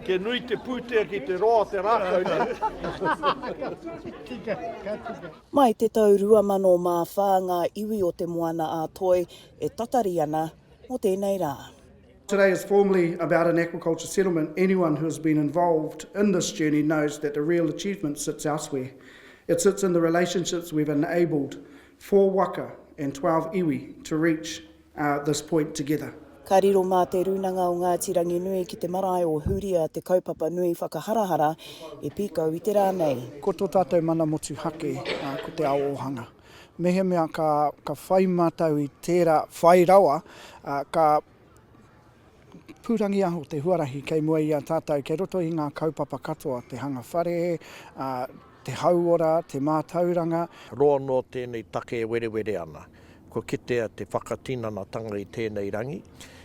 Ke nui te pūtea ki te roa te rākau. Mai te tau 2014 ngā iwi o Te Moana-a-Toi e tatari ana o tēnei rā. Today is formally about an aquaculture settlement. Anyone who has been involved in this journey knows that the real achievement sits elsewhere. It sits in the relationships we've enabled 4 waka and 12 iwi to reach this point together. Ka riro mā te runanga o ngā tirangi nui ki te marae o Hūria te kaupapa nui whakaharahara e pīkau i te rā nei. Ko tō tātou mana motu hake ko te ao ohanga. Mehe mea ka whai mātau i tērā whai rawa, ka pūrangi aho te huarahi kei mua i a tātou kei roto i ngā kaupapa katoa, te hanga whare, te hauora, te mātauranga. Roa no tēnei take e were ana. Ko kitea te whakatinanatanga i tēnei rangi.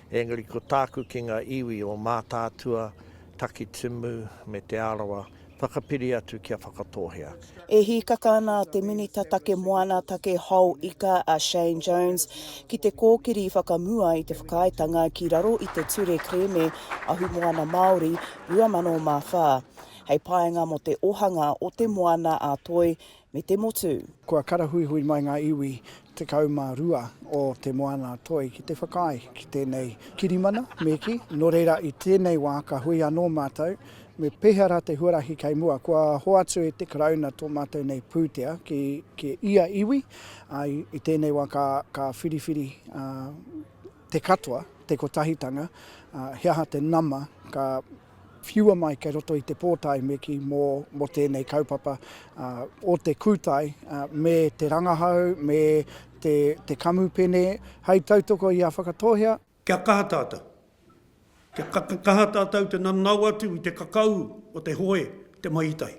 Engari ko tāku ki ngā iwi o mātātua, taki timu me te arawa, whakapiri atu kia whakatohea. E hikaka ana te minita take moana take hau ika a Shane Jones ki te kōkiri whakamua i te whakaaetanga ki raro i te ture kreme ahu moana Māori 2014. Hei paenga mo te ohanga o Te Moana-a-Toi me te motu. Kua karahuihui mai ngā iwi te kaumārua o Te Moana-a-Toi ki te whakai ki tēnei kirimana meki. Nō reira i tēnei wā ka hui anō mātou me pehara te huarahi kei mua. Kua hoatu e te karauna tō mātou nei pūtea ki ia iwi. I tēnei wā ka whiriwhiri te katoa, te kotahitanga, hiaha te nama, ka whiua mai kei roto i te pōtai meki mō tēnei kaupapa o te kūtai me te rangahau, me te kamupene, hei tautoko i a whakatohea. Kia kaha tātou. Kia kaha tātou te nanau atu i te kakau o te hoe, te maitai.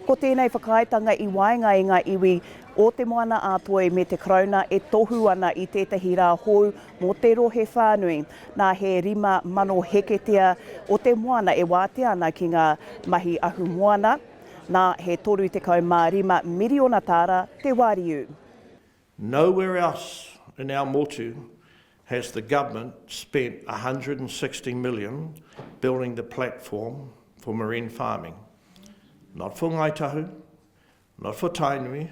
Ko tēnei whakaaetanga i waenga i ngā iwi o Te Moana-a-Toi me te krauna e tohu ana i tētahi rā hou mō te rohe whānui. Nā he 5,000 heketea o te moana e wātea ana ki ngā mahi ahu moana. Nā he 35 miriona tāra te wāriu. Nowhere else in our motu has the government spent 160 million building the platform for marine farming. Not for Ngaitahu, not for Tainui,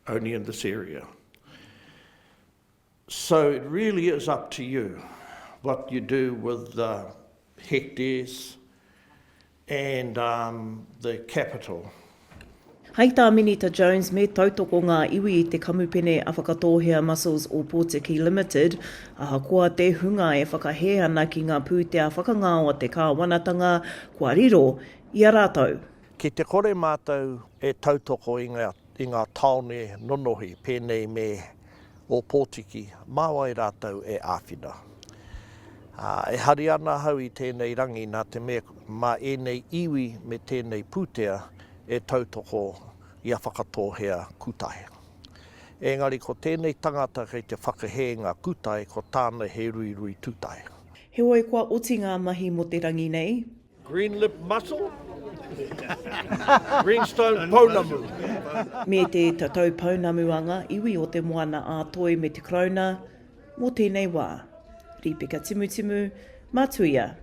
only in this area. So it really is up to you what you do with the hectares and the capital. Hei tā Minita Jones me tautoko ngā iwi i te kamupene a whakatohea Mussels o Pōtiki Limited, ahakoa te hunga e whakahe ana ki ngā pūtea whakangāo te kāwanatanga, kua riro i a rātou. Ki te kore mātou e tautoko i ngā taone nonohi pēnei me o Pōtiki, māwai rātou e āwhina. E hari ana hau i tēnei rangi nā te mea mā enei iwi me tēnei pūtea e tautoko i a whakatohea kūtai. Engari ko tēnei tangata kei te whakahe ngā kūtai ko tāna he ruirui tūtai. He oi kua oti ngā mahi mo te rangi nei? Green lip mussel, greenstone pounamu. Me te tatau pounamuanga iwi o Te Moana-a-Toi me te krauna, mō tēnei wā. Ripeka timu, Matuia.